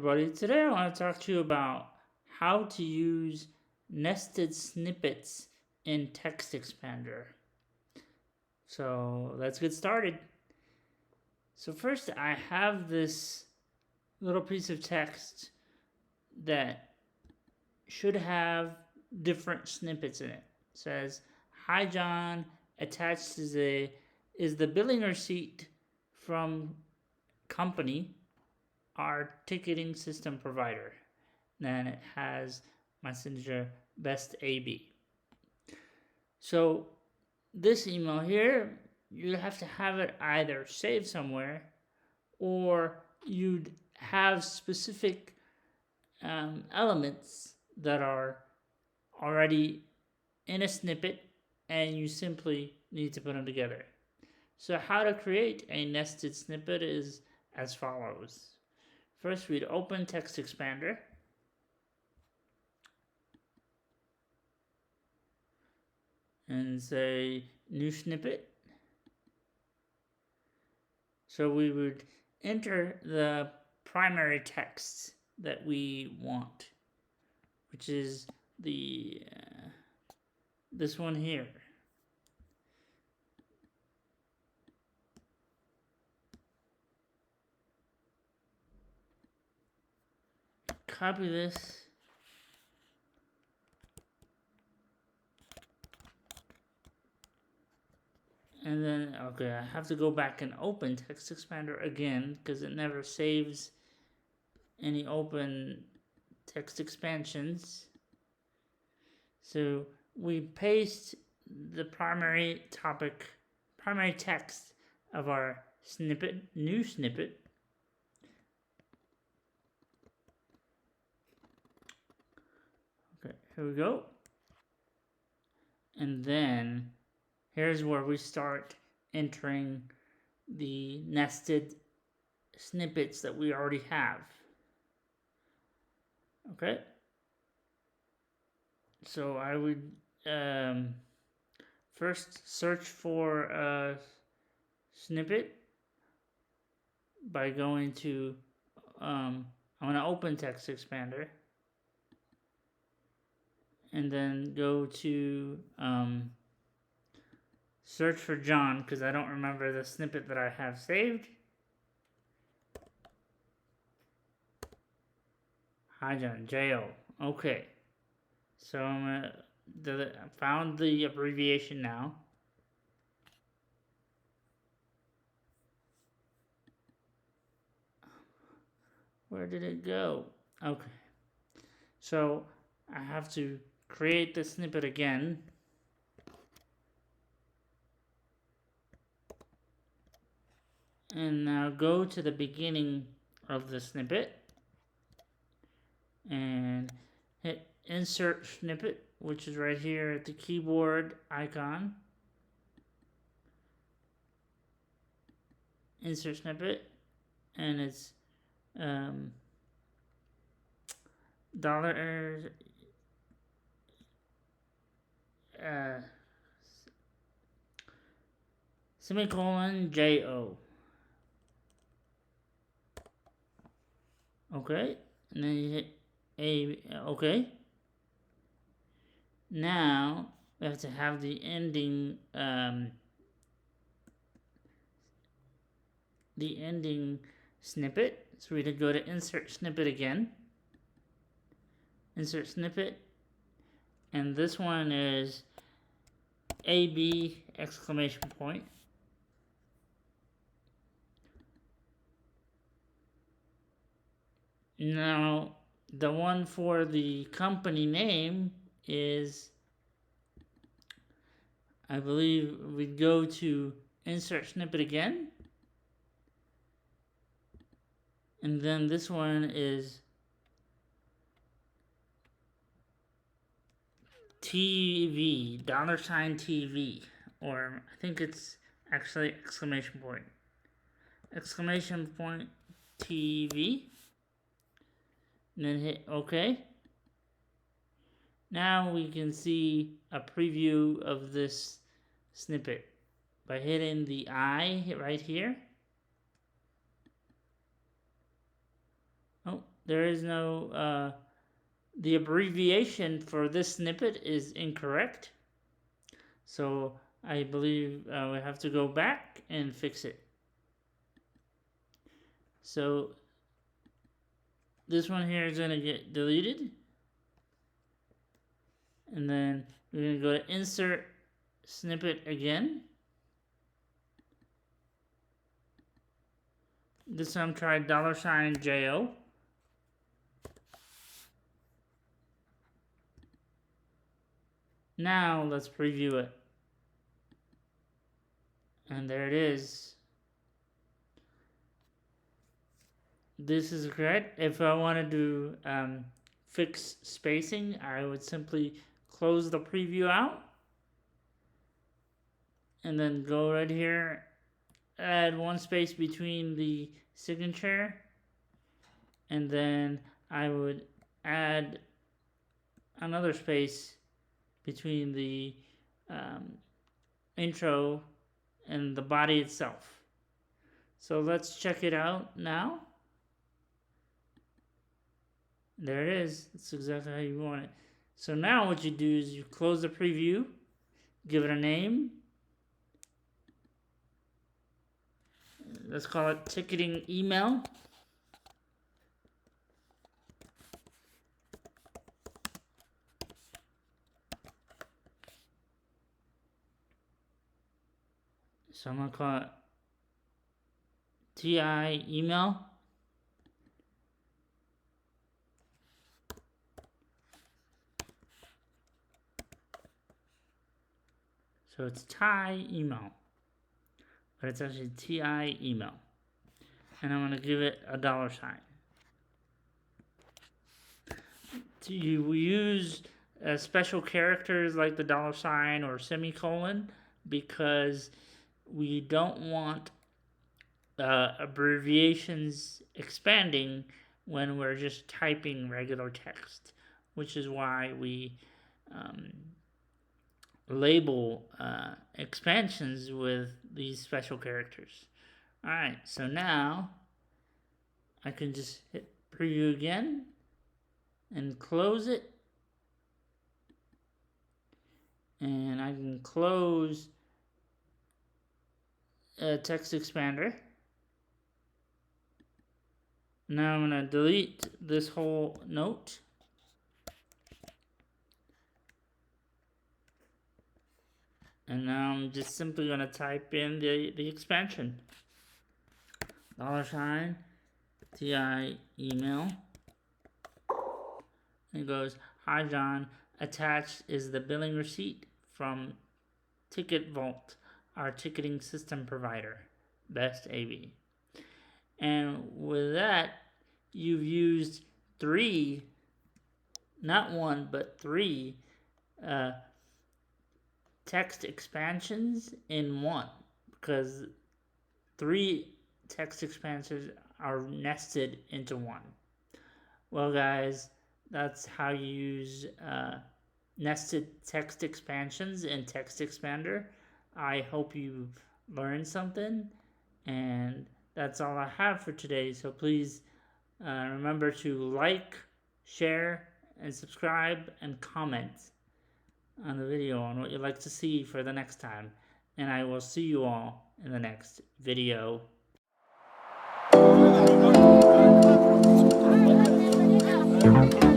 everybody. Today I want to talk to you about how to use nested snippets in TextExpander. So let's get started. So first I have this little piece of text that should have different snippets in it. It says, "Hi John, attached is the billing receipt from company, our ticketing system provider." Then it has my signature, best AB. So this email here, you have to have it either saved somewhere, or you'd have specific elements that are already in a snippet and you simply need to put them together. So how to create a nested snippet is as follows. First, we'd open TextExpander. And say new snippet. So we would enter the primary text that we want, which is the this one here. Copy this. And then, okay, I have to go back and open TextExpander again because it never saves any open text expansions. So we paste the primary text of our snippet, new snippet. Okay, here we go. And then here's where we start entering the nested snippets that we already have. Okay. So I would first search for a snippet by going to, I'm going to open TextExpander and then go to search for John, because I don't remember the snippet that I have saved. Hi John, J-O. Okay. So I found the abbreviation now. Where did it go? Okay. So I have to create the snippet again. And now go to the beginning of the snippet and hit insert snippet, which is right here at the keyboard icon. Insert snippet, and it's semicolon J-O. Okay, and then you hit okay. Now we have to have the ending snippet. So we could go to insert snippet again. Insert snippet, and this one is AB exclamation point. Now, the one for the company name is, I believe we'd go to insert snippet again. And then this one is TV, $TV, or I think it's actually exclamation point. Exclamation point TV. And then hit OK. Now we can see a preview of this snippet by hitting the I right here. Oh, there is no, the abbreviation for this snippet is incorrect. So I believe we have to go back and fix it. So this one here is going to get deleted. And then we're going to go to insert snippet again. This time try $JO. Now let's preview it. And there it is. This is correct. If I wanted to fix spacing, I would simply close the preview out. And then go right here, add one space between the signature. And then I would add another space between the intro and the body itself. So let's check it out now. There it is. That's exactly how you want it. So now what you do is you close the preview, give it a name. Let's call it ticketing email. So I'm going to call it TI email. So it's TI email, but it's actually TI email. And I'm going to give it a $sign. You use special characters like the $sign or semicolon because we don't want abbreviations expanding when we're just typing regular text, which is why we label expansions with these special characters. Alright, so now I can just hit preview again and close it. And I can close TextExpander. Now I'm going to delete this whole note. And now I'm just simply going to type in the expansion. $, TI email. And it goes, "Hi John, attached is the billing receipt from Ticket Vault, our ticketing system provider, Best AV." And with that, you've used 3, not 1, but 3 text expansions in one, because 3 text expansions are nested into one. Well guys, that's how you use nested text expansions in TextExpander. I hope you learned something, and that's all I have for today. So please remember to like, share, and subscribe, and comment on the video on what you'd like to see for the next time. And I will see you all in the next video. Thank you.